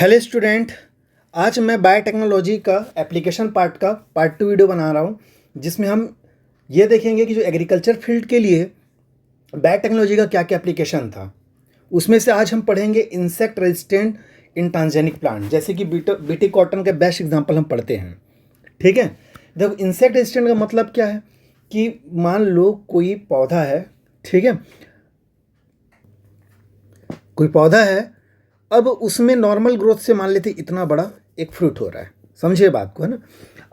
Hello student. आज मैं biotechnology का एप्लीकेशन पार्ट का पार्ट 2 वीडियो बना रहा हूँ, जिसमें हम ये देखेंगे कि जो एग्रीकल्चर फील्ड के लिए बायोटेक्नोलॉजी का क्या क्या एप्लीकेशन था। उसमें से आज हम पढ़ेंगे इंसेक्ट रेजिस्टेंट इन ट्रांसजेनिक प्लांट, जैसे कि बीटी कॉटन के बेस्ट एग्जांपल हम पढ़ते हैं। ठीक है, देखो इंसेक्ट रेजिस्टेंट का मतलब क्या है कि मान लो कोई पौधा है, ठीक है, कोई पौधा है, अब उसमें नॉर्मल ग्रोथ से मान लेते इतना बड़ा एक फ्रूट हो रहा है, समझिए बात को, है ना।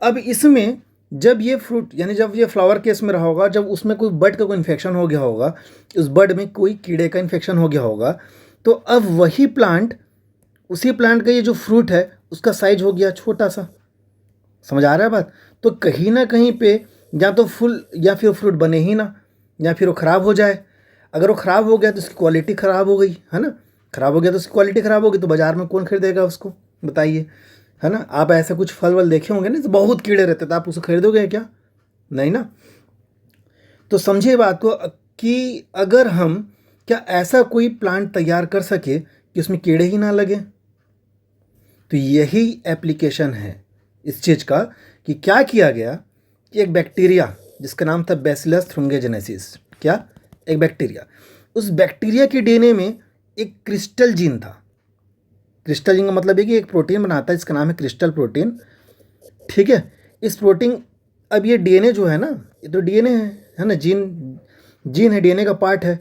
अब इसमें जब ये फ्रूट यानी जब ये फ्लावर केस में रहा होगा, जब उसमें कोई बर्ड का कोई इन्फेक्शन हो गया होगा, उस बर्ड में कोई कीड़े का इन्फेक्शन हो गया होगा, तो अब वही प्लांट, उसी प्लांट का ये जो फ्रूट है उसका साइज हो गया छोटा सा। समझ आ रहा है बात। तो कहीं ना कहीं पे या तो फुल या फिर फ्रूट बने ही ना, या फिर वो ख़राब हो जाए। अगर वो ख़राब हो गया तो उसकी क्वालिटी ख़राब हो गई, है ना। ख़राब हो गया तो उसकी क्वालिटी ख़राब होगी, तो बाज़ार में कौन खरीदेगा उसको, बताइए, है ना। आप ऐसा कुछ फल वल देखे होंगे ना, तो बहुत कीड़े रहते, तो आप उसे खरीदोगे क्या? नहीं ना। तो समझिए बात को कि अगर हम क्या ऐसा कोई प्लांट तैयार कर सके कि उसमें कीड़े ही ना लगे, तो यही एप्लीकेशन है इस चीज़ का। कि क्या किया गया कि एक बैक्टीरिया जिसका नाम था बैसिलस थ्रुंगेजेनेसिस, क्या, एक बैक्टीरिया, उस बैक्टीरिया के डीएनए में एक क्रिस्टल जीन था। क्रिस्टल जीन का मतलब है कि एक प्रोटीन बनाता है, इसका नाम है क्रिस्टल प्रोटीन। ठीक है, इस प्रोटीन, अब ये डीएनए जो है ना, ये तो डीएनए है ना, जीन है, डीएनए का पार्ट है।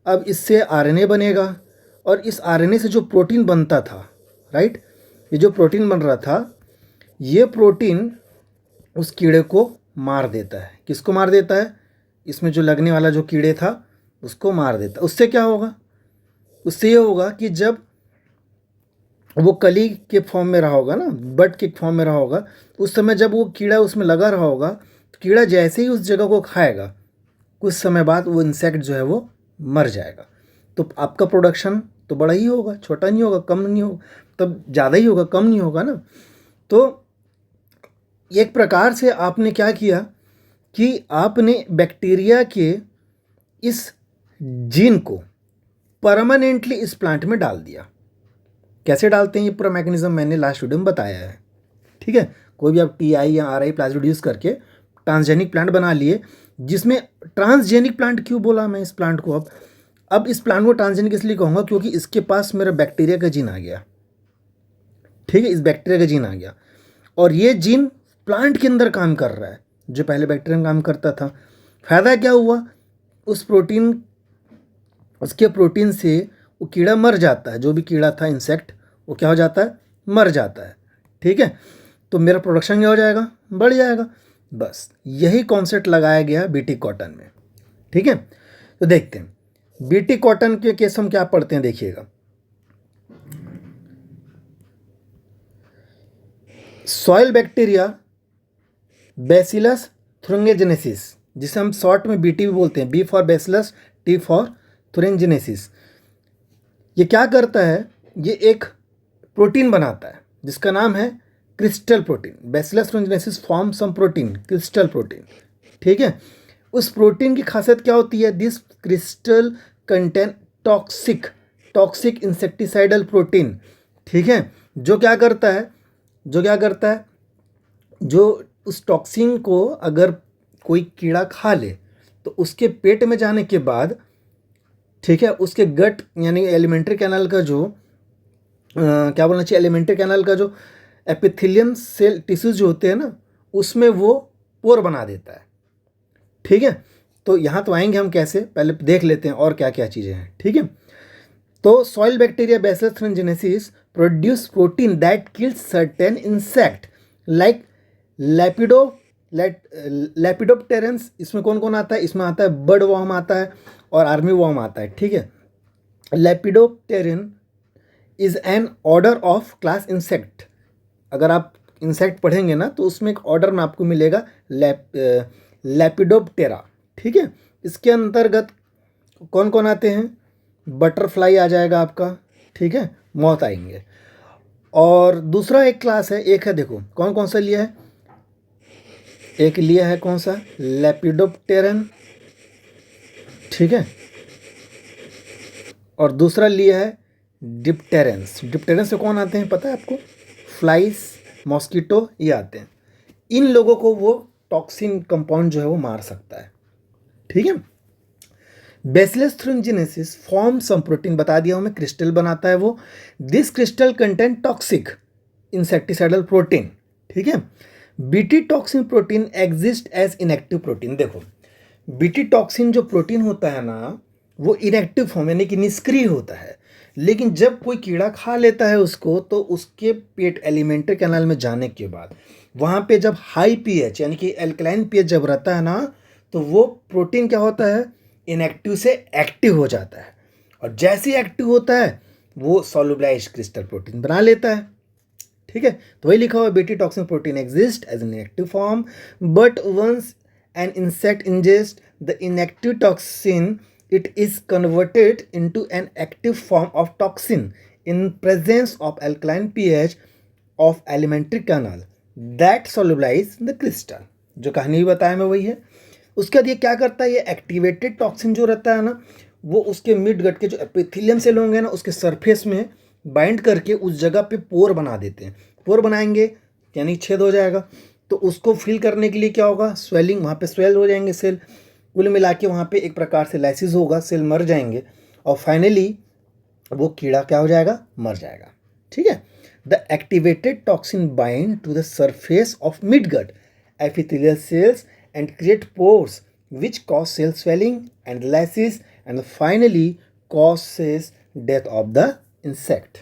अब इससे आरएनए बनेगा, और इस आरएनए से जो प्रोटीन बनता था, राइट, ये जो प्रोटीन बन रहा था, ये प्रोटीन उस कीड़े को मार देता है। किसको मार देता है? इसमें जो लगने वाला जो कीड़े था उसको मार देता है। उससे क्या होगा? उससे ये होगा कि जब वो कली के फॉर्म में रहा होगा ना, बड के फॉर्म में रहा होगा, उस समय जब वो कीड़ा उसमें लगा रहा होगा, तो कीड़ा जैसे ही उस जगह को खाएगा, कुछ समय बाद वो इंसेक्ट जो है वो मर जाएगा। तो आपका प्रोडक्शन तो बड़ा ही होगा, छोटा नहीं होगा, कम नहीं होगा, तब ज़्यादा ही होगा, कम नहीं होगा ना। तो एक प्रकार से आपने क्या किया कि आपने बैक्टीरिया के इस जीन को परमानेंटली इस प्लांट में डाल दिया। कैसे डालते हैं ये पूरा मैकेनिज्म मैंने लास्ट वीडियो में बताया है। ठीक है, कोई भी आप टीआई या आरआई प्लाज्मिड यूज़ करके ट्रांसजेनिक प्लांट बना लिए, जिसमें ट्रांसजेनिक प्लांट क्यों बोला मैं इस प्लांट को? अब इस प्लांट को ट्रांसजेनिक इसलिए कहूँगा क्योंकि इसके पास मेरा बैक्टीरिया का जीन आ गया। ठीक है, इस बैक्टीरिया का जीन आ गया, और ये जीन प्लांट के अंदर काम कर रहा है जो पहले बैक्टीरिया में काम करता था। फायदा क्या हुआ? उस प्रोटीन, उसके प्रोटीन से वो कीड़ा मर जाता है, जो भी कीड़ा था, इंसेक्ट, वो क्या हो जाता है? मर जाता है। ठीक है, तो मेरा प्रोडक्शन क्या हो जाएगा? बढ़ जाएगा। बस यही कॉन्सेप्ट लगाया गया बीटी कॉटन में। ठीक है, तो देखते हैं बीटी कॉटन के केस हम क्या पढ़ते हैं, देखिएगा। सॉइल बैक्टीरिया बैसिलस थ्रुंगेजेनेसिस, जिसे हम शॉर्ट में बीटी भी बोलते हैं, B for bacillus, T for thuringiensis. ये क्या करता है? ये एक प्रोटीन बनाता है जिसका नाम है crystal protein. Bacillus thuringiensis form some protein, crystal protein. ठीक है, उस प्रोटीन की खासियत क्या होती है? This crystal contain toxic insecticidal protein. ठीक है, जो क्या करता है, जो उस टॉक्सिन को अगर कोई कीड़ा खा ले, तो उसके पेट में जाने के बाद, ठीक है, उसके गट यानी एलिमेंट्री कैनाल का जो क्या बोलना चाहिए, एलिमेंट्री कैनाल का जो एपिथेलियम सेल टिश्यूज जो होते हैं ना, उसमें वो पोर बना देता है। ठीक है, तो यहाँ तो आएंगे हम कैसे, पहले देख लेते हैं और क्या क्या चीज़ें हैं। ठीक है, तो soil bacteria bacillus thuringiensis produce protein that kills certain insect like lepido lepidopterans. इसमें कौन कौन आता है? इसमें आता है बर्ड वॉर्म आता है और आर्मी वॉर्म आता है। ठीक है, lepidopteran is an order of class insect. अगर आप इंसेक्ट पढ़ेंगे ना, तो उसमें एक ऑर्डर में आपको मिलेगा लैपिडोप्टेरा। ठीक है, इसके अंतर्गत कौन कौन आते हैं? बटरफ्लाई आ जाएगा आपका, ठीक है, मॉथ आएंगे। और दूसरा एक क्लास है, एक है, देखो कौन कौन सा लिया है, एक लिया है कौन सा? लैपिडोप्टेरन। ठीक है, और दूसरा लिया है डिप्टेरेंस। डिप्टेरेंस से कौन आते हैं पता है आपको? फ्लाइज, मॉस्किटो, ये आते हैं। इन लोगों को वो टॉक्सिन कंपाउंड जो है वो मार सकता है। ठीक है। Bacillus thuringiensis form some protein, बता दिया हूं मैं, क्रिस्टल बनाता है वो। This crystal content toxic insecticidal protein. ठीक है। BT toxin protein exist as inactive protein. देखो बीटी टॉक्सिन जो प्रोटीन होता है ना वो इनएक्टिव फॉर्म यानी कि निष्क्रिय होता है, लेकिन जब कोई कीड़ा खा लेता है उसको तो उसके पेट एलिमेंट्री कैनाल में जाने के बाद वहाँ पे जब हाई पीएच यानी कि एल्कलाइन पीएच जब रहता है ना तो वो प्रोटीन क्या होता है, इनएक्टिव से एक्टिव हो जाता है, और जैसे ही एक्टिव होता है वो सॉल्युबलाइज्ड क्रिस्टल प्रोटीन बना लेता है। ठीक है। तो वही लिखा हुआ BT toxin protein exist as inactive form but once an insect ingest the inactive toxin it is converted into an active form of toxin in presence of alkaline pH of alimentary canal that solubilize the crystal। जो कहानी भी बताया मैं वही है। उसके बाद ये क्या करता है, ये एक्टिवेटेड टॉक्सिन जो रहता है ना वो उसके मिड गट के जो एपिथेलियम सेल होंगे ना उसके सरफेस में बाइंड करके उस जगह पे पोर बना देते हैं। पोर बनाएंगे यानी छेद हो जाएगा, तो उसको फिल करने के लिए क्या होगा, स्वेलिंग, वहाँ पे स्वेल हो जाएंगे सेल, कुल मिला के वहाँ पे एक प्रकार से लाइसिस होगा, सेल मर जाएंगे और फाइनली वो कीड़ा क्या हो जाएगा, मर जाएगा। ठीक है। The activated toxin bind to the surface of mid gut epithelial cells and create pores which cause cell swelling and lysis and finally causes death of the insect.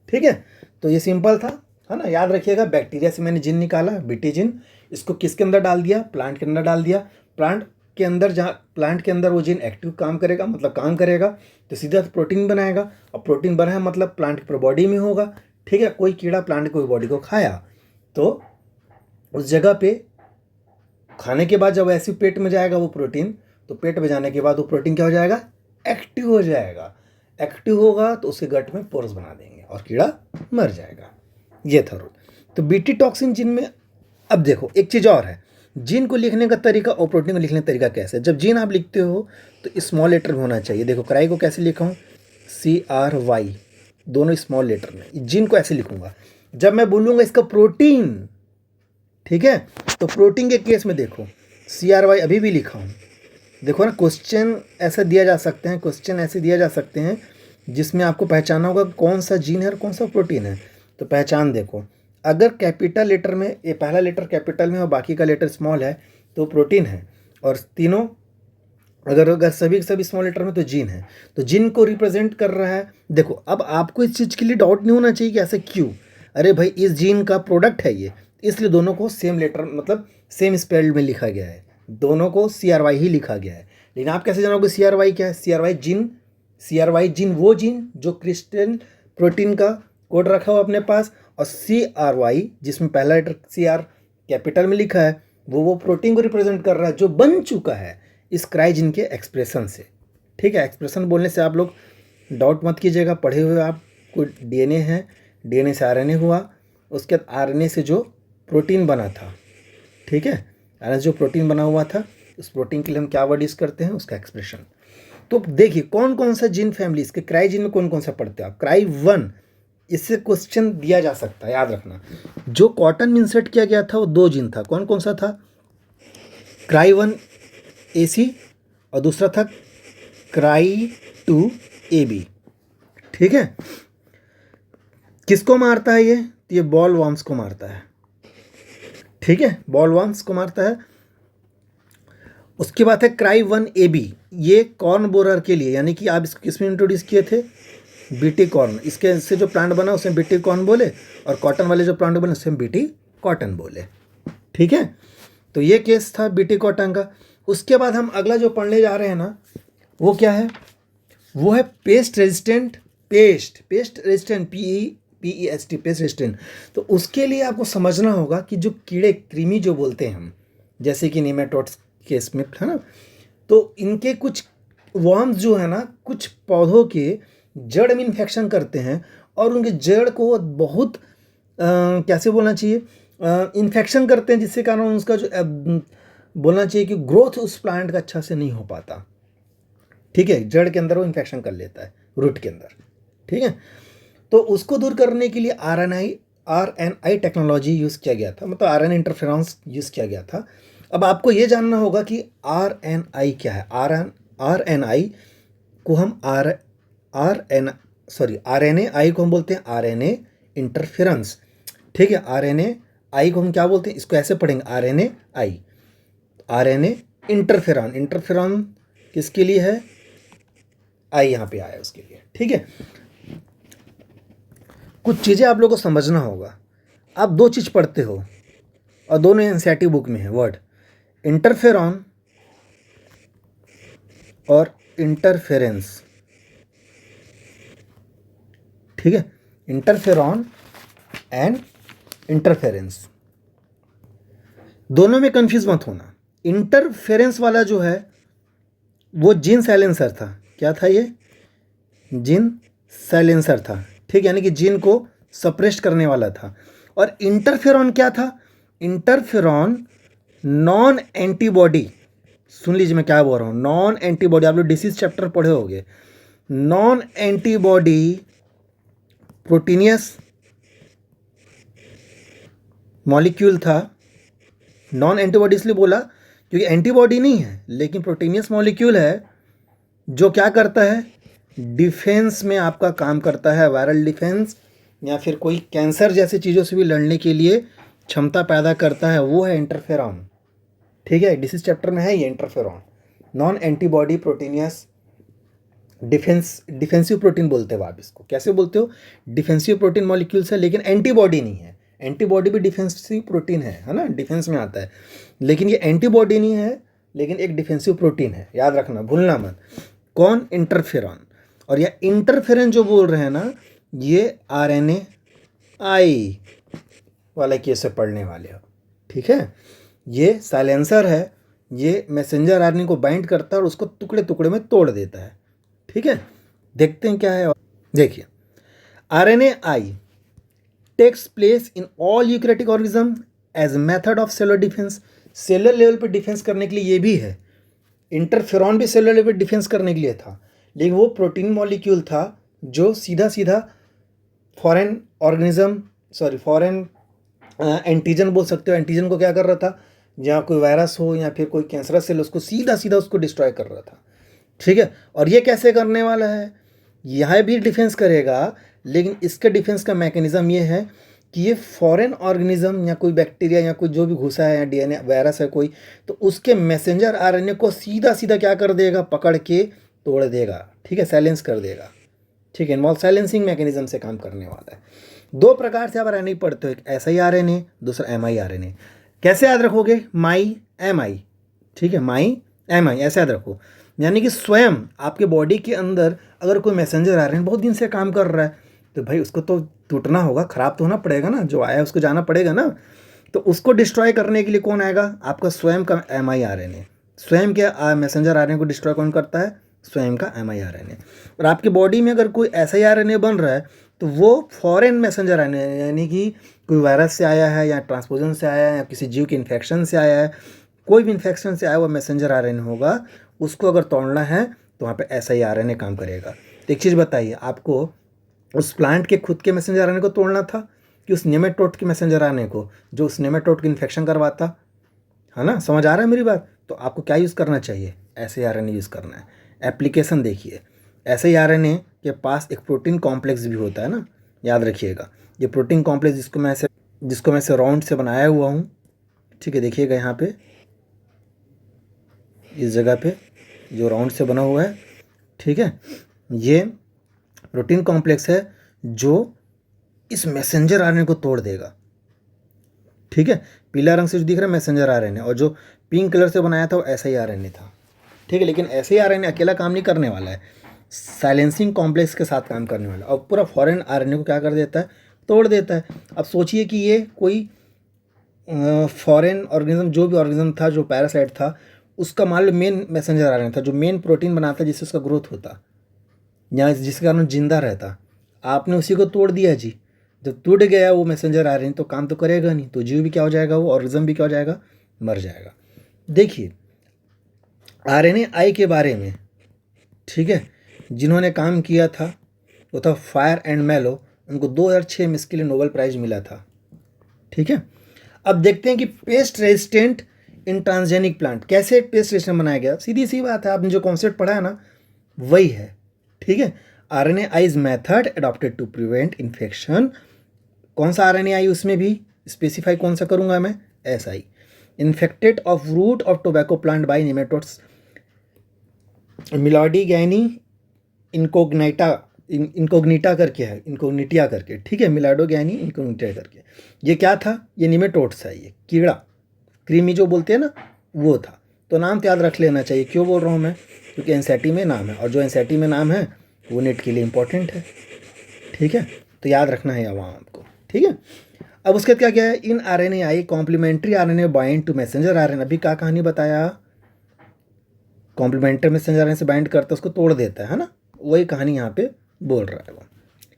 ठीक है। तो ये सिंपल था, है ना। याद रखिएगा बैक्टीरिया से मैंने जिन निकाला, बीटी जिन, इसको किसके अंदर डाल दिया, प्लांट के अंदर डाल दिया। प्लांट के अंदर जहाँ प्लांट के अंदर वो जीन एक्टिव काम करेगा मतलब काम करेगा तो सीधा प्रोटीन बनाएगा, और प्रोटीन बना है मतलब प्लांट की बॉडी में होगा। ठीक है। कोई कीड़ा प्लांट की बॉडी को खाया तो उस जगह पे खाने के बाद जब ऐसे पेट में जाएगा वो प्रोटीन, तो पेट में जाने के बाद वो प्रोटीन क्या हो जाएगा, एक्टिव हो जाएगा। एक्टिव होगा तो उसके गट में पोर्स बना देंगे और कीड़ा मर जाएगा। ये था रूल। तो बीटी टॉक्सिन जिन में, अब देखो एक चीज़ और है, जीन को लिखने का तरीका और प्रोटीन को लिखने का तरीका कैसे है। जब जीन आप लिखते हो तो स्मॉल लेटर में होना चाहिए। देखो क्राई को कैसे लिखा हूँ, CRY, दोनों स्मॉल लेटर में। जीन को ऐसे लिखूंगा। जब मैं बोलूँगा इसका प्रोटीन, ठीक है, तो प्रोटीन के केस में देखो CRY अभी भी लिखा हूँ। देखो ना, क्वेश्चन ऐसा दिया जा सकते हैं, क्वेश्चन ऐसे दिया जा सकते हैं जिसमें आपको पहचाना होगा कौन सा जीन है और कौन सा प्रोटीन है। तो पहचान देखो, अगर कैपिटल लेटर में ये पहला लेटर कैपिटल में और बाकी का लेटर स्मॉल है तो प्रोटीन है, और तीनों अगर सभी स्मॉल लेटर में तो जीन है। तो जीन को रिप्रेजेंट कर रहा है। देखो अब आपको इस चीज़ के लिए डाउट नहीं होना चाहिए कि ऐसे क्यों, अरे भाई इस जीन का प्रोडक्ट है ये, इसलिए दोनों को सेम लेटर मतलब सेम स्पेल्ड में लिखा गया है, दोनों को CRY ही लिखा गया है। लेकिन आप कैसे जानोगे CRY क्या है? CRY जीन वो जीन जो क्रिस्टल प्रोटीन का कोड रखा हुआ अपने पास, और CRY जिसमें पहला लेटर CR कैपिटल में लिखा है वो प्रोटीन को रिप्रेजेंट कर रहा है जो बन चुका है इस क्राइजिन के एक्सप्रेशन से। ठीक है। एक्सप्रेशन बोलने से आप लोग डाउट मत कीजिएगा, पढ़े हुए आप कोई DNA है, DNA से RNA हुआ, उसके बाद RNA से जो प्रोटीन बना था, ठीक है, RNA जो प्रोटीन बना हुआ था उस प्रोटीन के लिए हम क्या वर्ड यूज़ करते हैं, उसका एक्सप्रेशन। तो देखिए कौन कौन सा जीन फैमिली इसके क्राइजिन में कौन कौन सा पढ़ते हैं आप, क्राई 1, इससे क्वेश्चन दिया जा सकता है, याद रखना। जो कॉटन में इंसर्ट किया गया था वो 2 जीन था, कौन कौन सा था, क्राई 1 AC और दूसरा था क्राई 2 AB। ठीक है। किसको मारता है ये बॉल वॉर्म्स को मारता है। ठीक है, बॉल वॉर्म्स को मारता है। उसके बाद है क्राई 1 AB, ये कॉर्न बोरर के लिए, यानी कि आप इसको किसमें इंट्रोड्यूस किए थे, बीटी कॉर्न। इसके से जो प्लांट बना उसमें बीटी कॉर्न बोले, और कॉटन वाले जो प्लांट बने उसमें बीटी कॉटन बोले। ठीक है। तो ये केस था बीटी कॉटन का। उसके बाद हम अगला जो पढ़ने जा रहे हैं ना वो क्या है, वो है pest resistant, pest resistant, PEST, pest resistant. तो उसके लिए आपको समझना होगा कि जो कीड़े कृमि जो बोलते हैं हम, जैसे कि नेमाटोड्स केस में है ना, तो इनके कुछ वर्म्स जो है ना कुछ पौधों के जड़ में इन्फेक्शन करते हैं, और उनके जड़ को बहुत कैसे बोलना चाहिए, इन्फेक्शन करते हैं, जिससे कारण उसका जो बोलना चाहिए कि ग्रोथ उस प्लांट का अच्छा से नहीं हो पाता। ठीक है। जड़ के अंदर वो इन्फेक्शन कर लेता है, रूट के अंदर। ठीक है। तो उसको दूर करने के लिए आरएनआई टेक्नोलॉजी यूज़ किया गया था, मतलब आरएनए इंटरफेरेंस यूज़ किया गया था। अब आपको ये जानना होगा कि आरएनआई क्या है। आरएनआई को हम आरएनए आई को हम बोलते हैं आरएनए इंटरफेरेंस। ठीक है, आरएनए आई को हम क्या बोलते हैं, इसको ऐसे पढ़ेंगे आरएनए आई। आरएनए इंटरफेरॉन किसके लिए है, आई यहाँ पे आया उसके लिए। ठीक है, कुछ चीज़ें आप लोगों को समझना होगा। आप दो चीज़ पढ़ते हो और दोनों एनसीईआरटी बुक में है वर्ड, इंटरफेरॉन और इंटरफेरेंस। ठीक है, इंटरफेरॉन एंड इंटरफेरेंस, दोनों में कंफ्यूज मत होना। इंटरफेरेंस वाला जो है वो जीन साइलेंसर था। क्या था ये, जीन साइलेंसर था। ठीक, यानी कि जीन को सप्रेस करने वाला था। और इंटरफेरॉन क्या था, इंटरफेरॉन नॉन एंटीबॉडी। सुन लीजिए मैं क्या बोल रहा हूँ, नॉन एंटीबॉडी। आप लोग डिसीज चैप्टर पढ़े होंगे। नॉन एंटीबॉडी प्रोटीनियस मॉलिक्यूल था। नॉन एंटीबॉडी इसलिए बोला क्योंकि एंटीबॉडी नहीं है, लेकिन प्रोटीनियस मॉलिक्यूल है जो क्या करता है, डिफेंस में आपका काम करता है, वायरल डिफेंस या फिर कोई कैंसर जैसी चीज़ों से भी लड़ने के लिए क्षमता पैदा करता है, वो है इंटरफेरॉन। ठीक है, डिसीज चैप्टर में है ये interferon. Non antibody proteinaceous defensive protein बोलते हो आप इसको। कैसे बोलते हो, डिफेंसिव प्रोटीन मॉलिक्यूल्स है, लेकिन एंटीबॉडी नहीं है। एंटीबॉडी भी डिफेंसिव प्रोटीन है ना, डिफेंस में आता है, लेकिन ये एंटीबॉडी नहीं है, लेकिन एक डिफेंसिव प्रोटीन है। याद रखना, भूलना मत। कौन, इंटरफेरॉन। और यह इंटरफेरेंस जो बोल रहे हैं ना, ये आरएनए आई वाला केस से पढ़ने वाले हो। ठीक है, ये साइलेंसर है, ये मैसेंजर आरएनए को बाइंड करता है और उसको टुकड़े टुकड़े में तोड़ देता है। ठीक है, देखते हैं क्या है। देखिए, RNAi takes place in all eukaryotic organism as method of cellular defence. Cellular level पर डिफेंस करने के लिए ये भी है। इंटरफेरॉन भी सेलुलर लेवल पर डिफेंस करने के लिए था, लेकिन वो प्रोटीन मॉलिक्यूल था जो सीधा सीधा फॉरेन ऑर्गेनिज्म, फॉरेन एंटीजन बोल सकते हो। एंटीजन को क्या कर रहा था, जहाँ कोई वायरस हो या फिर कोई कैंसरस सेल, उसको सीधा सीधा उसको डिस्ट्रॉय कर रहा था। ठीक है, और ये कैसे करने वाला है, यह भी डिफेंस करेगा, लेकिन इसका डिफेंस का मैकेनिज्म ये है कि ये फॉरेन ऑर्गेनिज्म या कोई बैक्टीरिया या कोई जो भी घुसा है या डीएनए वायरस है कोई, तो उसके मैसेंजर आरएनए को सीधा सीधा क्या कर देगा, पकड़ के तोड़ देगा। ठीक है, साइलेंस कर देगा। ठीक है, इन्वॉल्व साइलेंसिंग मैकेनिज्म से काम करने वाला है। दो प्रकार से आप आरएनए पढ़ते हो, एक एसआई आरएनए, दूसरा एमआई आरएनए। कैसे याद रखोगे, माई एम आई। ठीक है, माई एम आई ऐसे याद रखो। यानी कि स्वयं आपके बॉडी के अंदर अगर कोई मैसेंजर आरएनए बहुत दिन से काम कर रहा है, तो भाई उसको तो टूटना होगा, ख़राब तो होना पड़ेगा ना, जो आया है उसको जाना पड़ेगा ना। तो उसको डिस्ट्रॉय करने के लिए कौन आएगा, आपका स्वयं का एमआई आरएनए। स्वयं के मैसेंजर आरएनए को डिस्ट्रॉय कौन करता है, स्वयं का एमआई आरएनए। और आपकी बॉडी में अगर कोई एसआई आरएनए बन रहा है, तो वो फॉरेन मैसेंजर आरएनए, यानी कि कोई वायरस से आया है या ट्रांसपोजन से आया है या किसी जीव के इन्फेक्शन से आया है, कोई भी इन्फेक्शन से आया हुआ मैसेंजर आरएनए होगा, उसको अगर तोड़ना है तो वहाँ पे एसआई आरएनए काम करेगा। तो एक चीज़ बताइए, आपको उस प्लांट के खुद के मैसेंजर आरएनए को तोड़ना था कि उस नेमेटोड के मैसेंजर आरएनए को, जो उस नेमेटोड की इन्फेक्शन करवाता है ना। समझ आ रहा है मेरी बात। तो आपको क्या यूज़ करना चाहिए, एसआई आरएनए यूज़ करना है। एप्लीकेशन देखिए, एसआई आरएनए के पास एक प्रोटीन कॉम्प्लेक्स भी होता है ना, याद रखिएगा। ये प्रोटीन कॉम्प्लेक्स जिसको मैं से राउंड से बनाया हुआ हूँ। ठीक है, देखिएगा यहाँ पे इस जगह पे जो राउंड से बना हुआ है। ठीक है, ये प्रोटीन कॉम्प्लेक्स है जो इस मैसेंजर आरएनए को तोड़ देगा। ठीक है, पीला रंग से जो दिख रहा है मैसेंजर आरएनए, और जो पिंक कलर से बनाया था वो एसआई आरएनए था। ठीक है, लेकिन एसआई आरएनए अकेला काम नहीं करने वाला है, साइलेंसिंग कॉम्प्लेक्स के साथ काम करने वाला है, और पूरा फॉरेन आरएनए को क्या कर देता है, तोड़ देता है। अब सोचिए कि ये कोई फॉरेन ऑर्गेनिज्म, जो भी ऑर्गेनिज्म था, जो पैरासाइट था, उसका मान लो मेन मैसेंजर आरएनए था, जो मेन प्रोटीन बनाता जिससे उसका ग्रोथ होता या जिसके कारण जिंदा रहता। आपने उसी को तोड़ दिया जी। जब टूट गया वो मैसेंजर आरएनए तो काम तो करेगा नहीं, तो जीव भी क्या हो जाएगा, वो ऑर्गेनिज्म भी क्या हो जाएगा, मर जाएगा। देखिए आरएनए आई के बारे में, ठीक है, जिन्होंने काम किया था वो था फायर एंड मेलो, उनको 2006 में इसके लिए नोबेल प्राइज मिला था। ठीक है, अब देखते हैं कि पेस्ट रेजिस्टेंट इन ट्रांसजेनिक प्लांट, कैसे पेस्ट रेजिस्टेंट बनाया गया। सीधी सी बात है, आपने जो कॉन्सेप्ट पढ़ा है ना वही है। ठीक है, RNAi method adopted to prevent infection. कौन सा RNAi उसमें भी स्पेसिफाई कौन सा करूंगा मैं, SI। Infected of root of tobacco plant by nematodes meloidogyne incognita करके है, इनकोग्निटिया करके। ठीक है, मिलाडोगैनी इनकोग्निटिया करके। ये क्या था, ये निमेटोड्स है, ये कीड़ा, कृमि जो बोलते हैं ना वो था। तो नाम तो याद रख लेना चाहिए। क्यों बोल रहा हूँ मैं, क्योंकि एनसीईआरटी में नाम है, और जो एनसीईआरटी में नाम है वो नेट के लिए इंपॉर्टेंट है। ठीक है, तो याद रखना है वहाँ आपको। ठीक है, अब उसके बाद क्या है, in RNAi complementary RNA bind to messenger RNA। अभी क्या कहानी बताया, कॉम्प्लीमेंट्री मैसेंजर RNA से बाइंड करता है, उसको तोड़ देता है ना, वही कहानी यहाँ पे बोल रहा है वो।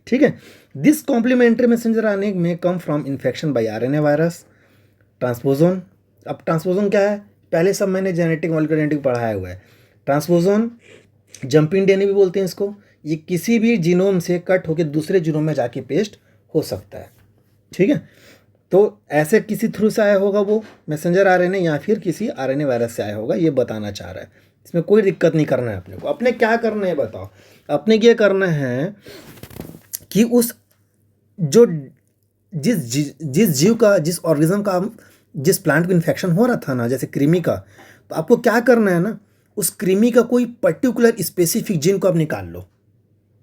ठीक है, दिस कॉम्प्लीमेंट्री मैसेंजर RNA में come from infection by RNA virus ट्रांसपोजोन। अब ट्रांसपोजोन क्या है, पहले सब मैंने जेनेटिक मॉलिक्यूलर जेनेटिक पढ़ाया हुआ है। ट्रांसपोजोन जंपिंग DNA भी बोलते हैं इसको। ये किसी भी जीनोम से कट होकर दूसरे जीनोम में जाके पेस्ट हो सकता है। ठीक है, तो ऐसे किसी थ्रू से आया होगा वो मैसेंजर RNA, या फिर किसी RNA वायरस से आया होगा, ये बताना चाह रहा है। इसमें कोई दिक्कत नहीं करना है अपने को। अपने क्या करना है बताओ, अपने ये करना है कि उस जो जिस जीव का, जिस ऑर्गेनिज्म का, जिस प्लांट को इन्फेक्शन हो रहा था ना, जैसे कृमि का, तो आपको क्या करना है ना, उस कृमि का कोई पर्टिकुलर स्पेसिफिक जीन को आप निकाल लो,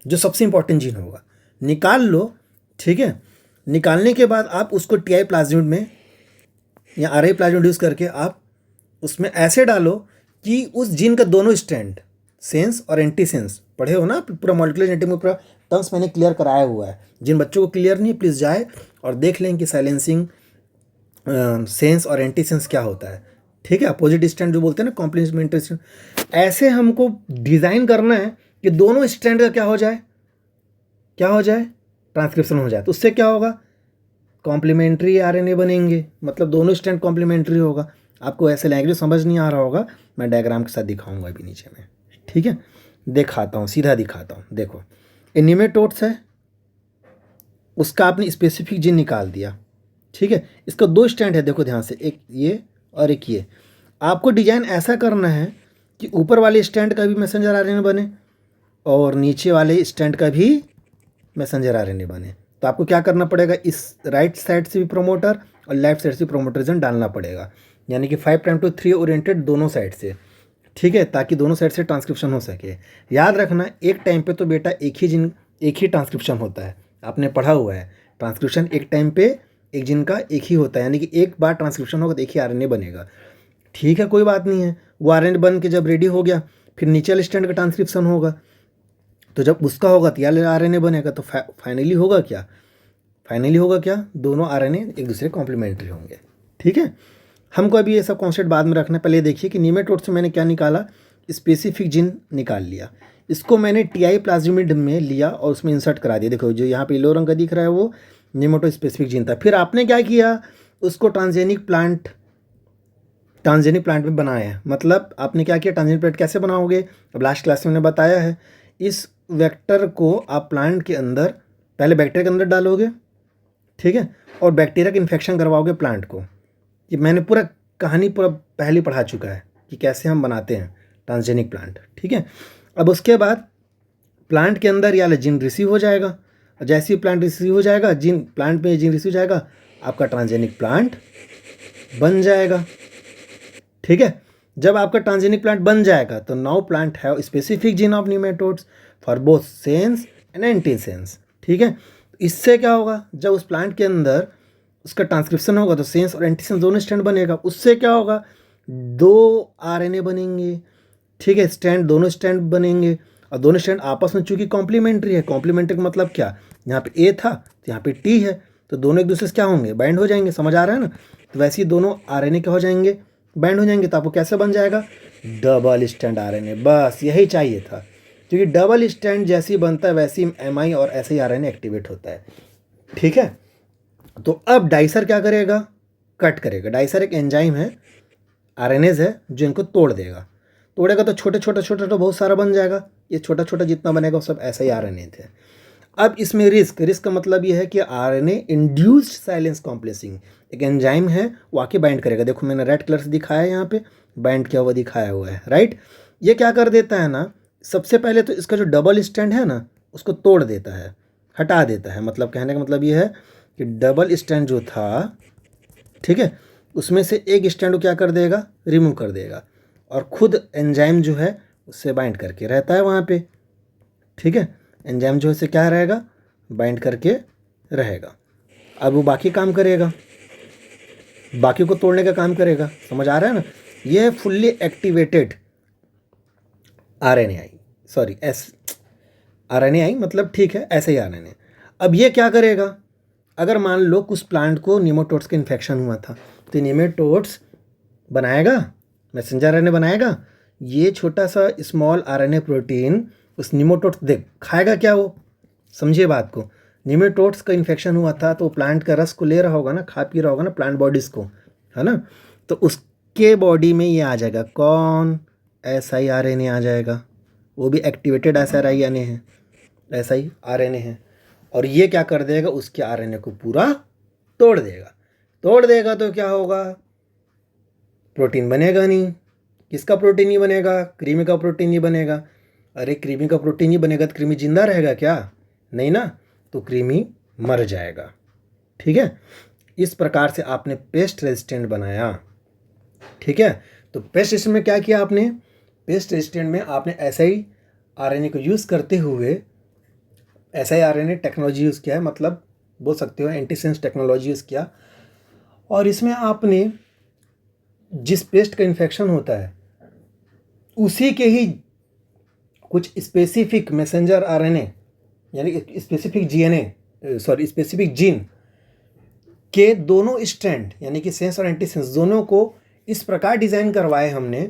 जो सबसे इंपॉर्टेंट जीन होगा, निकाल लो। ठीक है, निकालने के बाद आप उसको TI प्लाज्मिड में या RI प्लाज्मिड यूज़ करके आप उसमें ऐसे डालो कि उस जीन का दोनों स्टैंड, सेंस और एंटी सेंस, पढ़े हो ना पूरा मॉलिक्यूलर जेनेटिक में, पूरा टर्म्स मैंने क्लियर कराया हुआ है। जिन बच्चों को क्लियर नहीं, प्लीज़ जाए और देख लें कि साइलेंसिंग सेंस और एंटी सेंस क्या होता है। ठीक है, अपोजिट स्टैंड जो बोलते हैं ना, कॉम्प्लीमेंट्री स्टैंड, ऐसे हमको डिज़ाइन करना है कि दोनों स्टैंड का क्या हो जाए, ट्रांसक्रिप्शन हो जाए। तो उससे क्या होगा, कॉम्प्लीमेंट्री RNA बनेंगे, मतलब दोनों स्टैंड कॉम्प्लीमेंट्री होगा। आपको ऐसे लैंग्वेज समझ नहीं आ रहा होगा, मैं डायग्राम के साथ दिखाऊंगा अभी नीचे में। ठीक है, दिखाता हूँ, सीधा दिखाता हूँ। देखो, ये निमेटोड्स है, उसका आपने स्पेसिफिक जीन निकाल दिया। ठीक है, इसका 2 स्टैंड है, देखो ध्यान से, एक ये और एक ये। आपको डिजाइन ऐसा करना है कि ऊपर वाले स्टैंड का भी मैसेंजर RNA बने और नीचे वाले स्टैंड का भी मैसेंजर RNA बने। तो आपको क्या करना पड़ेगा, इस राइट साइड से भी प्रोमोटर और लेफ्ट साइड से प्रोमोटर जन डालना पड़ेगा, यानी कि 5' to 3 ओरिएंटेड दोनों साइड से। ठीक है, ताकि दोनों साइड से ट्रांसक्रिप्शन हो सके। याद रखना, एक टाइम पे तो बेटा एक ही ट्रांसक्रिप्शन होता है, आपने पढ़ा हुआ है। ट्रांसक्रिप्शन एक टाइम पे एक जीन का एक ही होता है, यानी कि एक बार ट्रांसक्रिप्शन होगा तो एक ही RNA बनेगा। ठीक है, कोई बात नहीं है। वो RNA बन के जब रेडी हो गया, फिर नीचे वाले स्टैंड का ट्रांसक्रिप्शन होगा, तो जब उसका होगा तो यार RNA बनेगा। तो फाइनली होगा क्या, दोनों RNA एक दूसरे कॉम्प्लीमेंट्री होंगे। ठीक है, हमको अभी ये सब कॉन्सेप्ट बाद में रखना है। पहले देखिए कि निमेटोड से मैंने क्या निकाला, स्पेसिफिक जीन निकाल लिया। इसको मैंने TI प्लाज्मिड में लिया और उसमें इंसर्ट करा दिया। देखो जो यहाँ पे येलो रंग का दिख रहा है वो निमेटोड स्पेसिफिक जीन था। फिर आपने क्या किया, उसको ट्रांसजेनिक प्लांट में बनाया। मतलब आपने क्या किया, ट्रांसजेनिक प्लांट कैसे बनाओगे, अब लास्ट क्लास में मैंने बताया है। इस वेक्टर को आप प्लांट के अंदर, पहले बैक्टीरिया के अंदर डालोगे, ठीक है, और बैक्टीरिया का इन्फेक्शन करवाओगे प्लांट को। ये मैंने पूरा कहानी पूरा पहले पढ़ा चुका है कि कैसे हम बनाते हैं ट्रांसजेनिक प्लांट। ठीक है, अब उसके बाद प्लांट के अंदर या जीन रिसीव हो जाएगा, और जैसे ही प्लांट रिसीव हो जाएगा, प्लांट में जीन रिसीव हो जाएगा, आपका ट्रांसजेनिक प्लांट बन जाएगा। ठीक है, जब आपका ट्रांसजेनिक प्लांट बन जाएगा तो now plant have specific gene of nematodes for both sense and anti sense. ठीक है, इससे क्या होगा, जब उस प्लांट के अंदर उसका ट्रांसक्रिप्शन होगा तो सेंस और एंटी सेंस दोनों स्टैंड बनेगा। उससे क्या होगा, 2 RNA बनेंगे। ठीक है, दोनों स्टैंड बनेंगे, और दोनों स्टैंड आपस में चूंकि कॉम्प्लीमेंट्री है। कॉम्प्लीमेंट्री का मतलब क्या, यहाँ पे A था तो यहाँ पे T है, तो दोनों एक दूसरे से क्या होंगे, बाइंड हो जाएंगे। समझ आ रहा है ना, तो वैसे ही दोनों RNA क्या हो जाएंगे, बाइंड हो जाएंगे। तो आपको कैसे बन जाएगा, डबल स्टैंड RNA। बस यही चाहिए था, क्योंकि डबल स्टैंड जैसे ही बनता है वैसे ही MI और ऐसे ही RNA एक्टिवेट होता है। ठीक है, तो अब डाइसर क्या करेगा, कट करेगा। डाइसर एक एंजाइम है, RNAs है, जो इनको तोड़ेगा तो छोटे छोटे बहुत सारा बन जाएगा। ये छोटा छोटा जितना बनेगा वो सब ऐसा ही RNA थे। अब इसमें रिस्क का मतलब ये है कि आरएनए इंड्यूस्ड साइलेंस कॉम्प्लेक्सिंग एक एंजाइम है, वो आके बाइंड करेगा। देखो मैंने रेड कलर से दिखाया है, यहाँ पे बाइंड किया हुआ दिखाया हुआ है, राइट। ये क्या कर देता है ना, सबसे पहले तो इसका जो डबल स्टैंड है ना उसको तोड़ देता है, हटा देता है। मतलब कहने का मतलब ये है कि डबल स्टैंड जो था, ठीक है, उसमें से एक स्टैंड को क्या कर देगा, रिमूव कर देगा, और खुद एंजाइम जो है उससे बाइंड करके रहता है वहाँ पे, ठीक है। एंजाइम जो है से क्या रहेगा, बाइंड करके रहेगा। अब वो बाकी काम करेगा, बाकी को तोड़ने का काम करेगा। समझ आ रहा है ना। ये है fully activated RNA, sorry RNA मतलब ठीक है, ऐसे ही आरएनए। अब ये क्या करेगा, अगर मान लो कुछ प्लांट को निमेटोड्स का इन्फेक्शन हुआ था, तो निमेटोड्स बनाएगा, मैसेंजर आरएनए बनाएगा। ये छोटा सा स्मॉल आरएनए प्रोटीन उस निमेटोड्स देख खाएगा क्या वो, समझिए बात को। निमेटोड्स का इन्फेक्शन हुआ था तो प्लांट का रस को ले रहा होगा ना, खा पी रहा होगा ना प्लांट बॉडीज़ को, है ना। तो उसके बॉडी में ये आ जाएगा कौन, siRNA आ जाएगा। वो भी एक्टिवेटेड siRNA है, siRNA है। और ये क्या कर देगा, उसके आरएनए को पूरा तोड़ देगा। तोड़ देगा तो क्या होगा, प्रोटीन बनेगा नहीं। किसका प्रोटीन नहीं बनेगा, कृमि का प्रोटीन नहीं बनेगा। अरे कृमि का प्रोटीन नहीं बनेगा तो कृमि जिंदा रहेगा क्या, नहीं ना, तो कृमि मर जाएगा, ठीक है। इस प्रकार से आपने पेस्ट रेजिस्टेंट बनाया, ठीक है। तो पेस्ट रेजिस्टेंट में क्या किया आपने, पेस्ट रेजिस्टेंट में आपने siRNA को यूज़ करते हुए siRNA टेक्नोलॉजी यूज़ किया है, मतलब बोल सकते हो एंटीसेंस टेक्नोलॉजी यूज़ किया। और इसमें आपने जिस पेस्ट का इन्फेक्शन होता है उसी के ही कुछ स्पेसिफिक मैसेंजर आरएनए यानी स्पेसिफिक स्पेसिफिक जीन के दोनों स्ट्रैंड यानी कि सेंस और एंटीसेंस दोनों को इस प्रकार डिज़ाइन करवाए हमने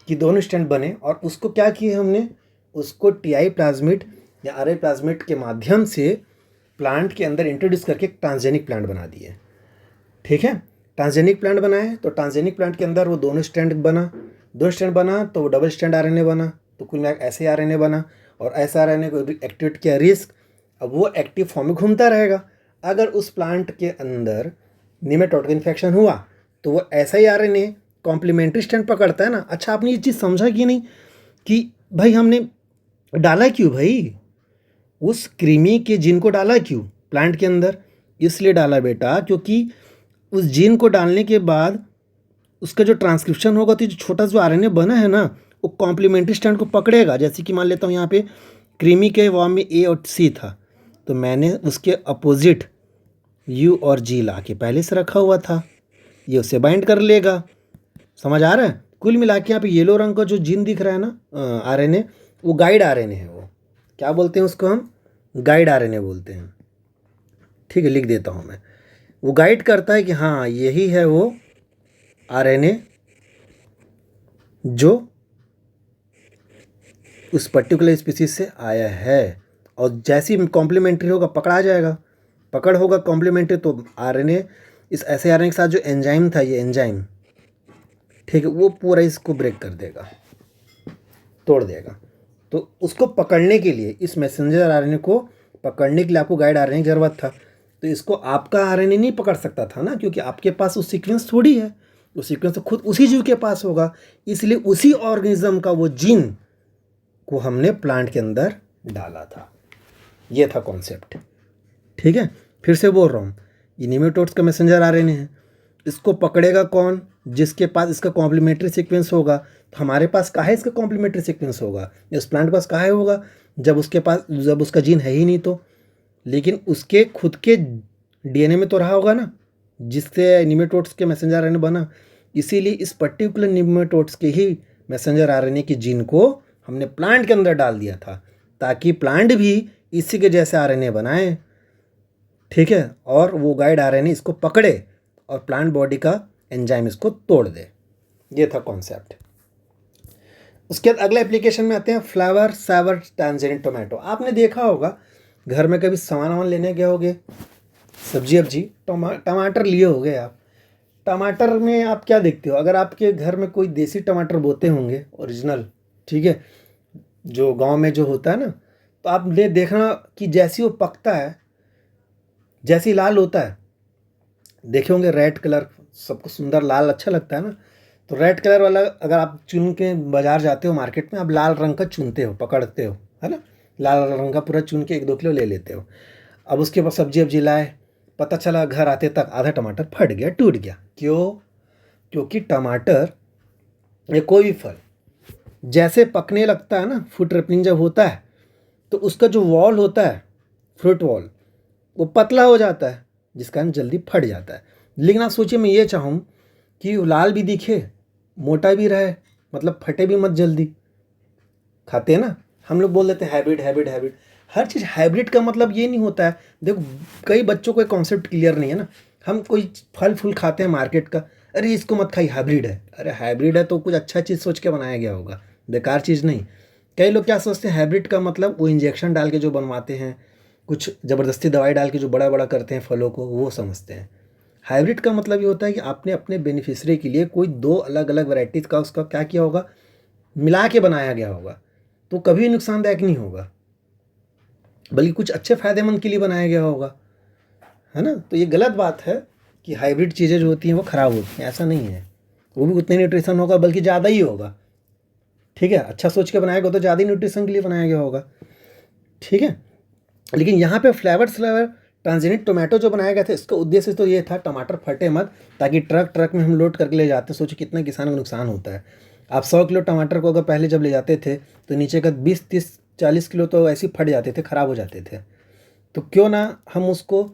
कि दोनों स्ट्रैंड बने। और उसको क्या किए हमने, उसको टीआई प्लाज्मिड या आरआई प्लाज्मिड के माध्यम से प्लांट के अंदर इंट्रोड्यूस करके ट्रांसजेनिक प्लांट बना दिए, ठीक है। ट्रांसजेनिक प्लांट बनाए तो ट्रांसजेनिक प्लांट के अंदर वो दोनों स्ट्रैंड बना, दो स्ट्रैंड बना तो वो डबल स्ट्रैंड आरएनए बना, तो कुल मिलाकर ऐसे आरएनए बना। और ऐसा आरएनए को एक्टिवेट किया रिस्क, अब वो एक्टिव फॉर्म में घूमता रहेगा। अगर उस प्लांट के अंदर निमेटोड का इन्फेक्शन हुआ तो वो ऐसा ही आरएनए कॉम्प्लीमेंट्री स्ट्रैंड पकड़ता है ना। अच्छा आपने ये चीज़ समझा कि नहीं कि भाई हमने डाला क्यों, भाई उस कृमि के जीन को डाला क्यों प्लांट के अंदर, इसलिए डाला बेटा क्योंकि उस जीन को डालने के बाद उसका जो ट्रांसक्रिप्शन होगा तो जो छोटा जो आरएनए बना है ना वो कॉम्प्लीमेंट्री स्ट्रैंड को पकड़ेगा। जैसे कि मान लेता हूँ यहाँ पे कृमि के वॉर्म में ए और सी था, तो मैंने उसके अपोजिट यू और जी ला के पहले से रखा हुआ था, ये उसे बाइंड कर लेगा। समझ आ रहा है। कुल मिला के यहाँ पे येलो रंग का जो जीन दिख रहा है ना आरएनए, वो गाइड आरएनए है। वो क्या बोलते हैं उसको, हम गाइड आरएनए बोलते हैं, ठीक है। लिख देता हूँ मैं, वो गाइड करता है कि हाँ यही है वो आरएनए जो उस पर्टिकुलर स्पीसीज से आया है। और जैसे ही कॉम्प्लीमेंट्री होगा पकड़ा जाएगा, पकड़ होगा कॉम्प्लीमेंट्री तो आरएनए इस ऐसे आरएनए के साथ जो एंजाइम था, ये एंजाइम, ठीक है, वो पूरा इसको ब्रेक कर देगा, तोड़ देगा। तो उसको पकड़ने के लिए, इस मैसेंजर आरएनए को पकड़ने के लिए आपको गाइड आरएनए की ज़रूरत था। तो इसको आपका आरएनए नहीं पकड़ सकता था ना, क्योंकि आपके पास वो सीक्वेंस थोड़ी है, वो सीक्वेंस तो खुद उसी जीव के पास होगा। इसलिए उसी ऑर्गेनिज्म का वो जीन को हमने प्लांट के अंदर डाला था। ये था कॉन्सेप्ट, ठीक है। फिर से बोल रहा हूँ, ये निमेटोड्स का मैसेंजर आरएनए है, इसको पकड़ेगा कौन, जिसके पास इसका कॉम्प्लीमेंट्री सीक्वेंस होगा। तो हमारे पास कहाँ है इसका कॉम्प्लीमेंट्री सीक्वेंस होगा, इस प्लांट के पास कहाँ होगा, जब उसका जीन है ही नहीं तो। लेकिन उसके खुद के डीएनए में तो रहा होगा ना, जिससे निमेटोड्स के मैसेंजर आरएनए बना। इसीलिए इस पर्टिकुलर निमेटोड्स के ही मैसेंजर आरएनए के जीन को हमने प्लांट के अंदर डाल दिया था, ताकि प्लांट भी इसी के जैसे आरएनए बनाए, ठीक है। और वो गाइड आरएनए इसको पकड़े और प्लांट बॉडी का एंजाइम इसको तोड़ दे। ये था कॉन्सेप्ट। उसके बाद अगले एप्लीकेशन में आते हैं, फ्लेवर सैवर टैंजरीन टोमेटो। आपने देखा होगा घर में कभी सामान लेने गए होगे, सब्जी अब्जी, टमाटर लिए होगे आप। टमाटर में आप क्या देखते हो, अगर आपके घर में कोई देसी टमाटर बोते होंगे ओरिजिनल, ठीक है, जो गांव में जो होता है ना, तो आपने देखना कि जैसे वो पकता है, जैसे ही लाल होता है, देखे होंगे रेड कलर सबको सुंदर लाल अच्छा लगता है ना, तो रेड कलर वाला अगर आप चुन के बाजार जाते हो मार्केट में, आप लाल रंग का चुनते हो, पकड़ते हो, है ना, लाल रंग का पूरा चुन के 1-2 किलो ले लेते हो। अब उसके बाद सब्जी वब्जी लाए, पता चला घर आते तक आधा टमाटर फट गया, टूट गया। क्यों? क्योंकि टमाटर या कोई भी फल जैसे पकने लगता है ना, फूड रिपनिंग जब होता है, तो उसका जो वॉल होता है, फ्रूट वॉल, वो पतला हो जाता है, जिस कारण जल्दी फट जाता है। लेकिन आप सोचिए, मैं ये चाहूँ कि लाल भी दिखे, मोटा भी रहे, मतलब फटे भी मत जल्दी। खाते हैं ना हम लोग, बोल देते हैं हाइब्रिड हाइब्रिड हाइब्रिड। हर चीज़ हाइब्रिड का मतलब ये नहीं होता है। देखो, कई बच्चों को कॉन्सेप्ट क्लियर नहीं है ना। हम कोई फल फूल खाते हैं मार्केट का, अरे इसको मत खाई, हाइब्रिड है। अरे हाइब्रिड है तो कुछ अच्छा चीज़ सोच के बनाया गया होगा, बेकार चीज़ नहीं। कई लोग क्या सोचते हैं, हाइब्रिड का मतलब वो इंजेक्शन डाल के जो बनवाते हैं, कुछ ज़बरदस्ती दवाई डाल के जो बड़ा बड़ा करते हैं फलों को, वो समझते हैं। हाइब्रिड का मतलब ये होता है कि आपने अपने बेनिफिशियरी के लिए कोई 2 अलग अलग वैरायटीज़ का उसका क्या किया होगा, मिला के बनाया गया होगा, तो कभी नुकसानदायक नहीं होगा, बल्कि कुछ अच्छे फ़ायदेमंद के लिए बनाया गया होगा, है ना। तो ये गलत बात है कि हाइब्रिड चीज़ें जो होती हैं वो ख़राब होती हैं, ऐसा नहीं है। वो भी उतने न्यूट्रिशन होगा, बल्कि ज़्यादा ही होगा। ठीक है, अच्छा सोच के बनाया गया तो ज़्यादा ही न्यूट्रिशन के लिए बनाया गया होगा। ठीक है, लेकिन यहाँ पे फ्लेवर ट्रांसजेनिक टोमेटो जो बनाया गया था, इसका उद्देश्य तो ये था टमाटर फटे मत, ताकि ट्रक ट्रक में हम लोड करके ले जाते। सोचिए कितना किसान को नुकसान होता है। आप 100 किलो टमाटर को अगर पहले जब ले जाते थे, तो नीचे का 20-30-40 किलो तो ऐसे ही फट जाते थे, ख़राब हो जाते थे। तो क्यों ना हम उसको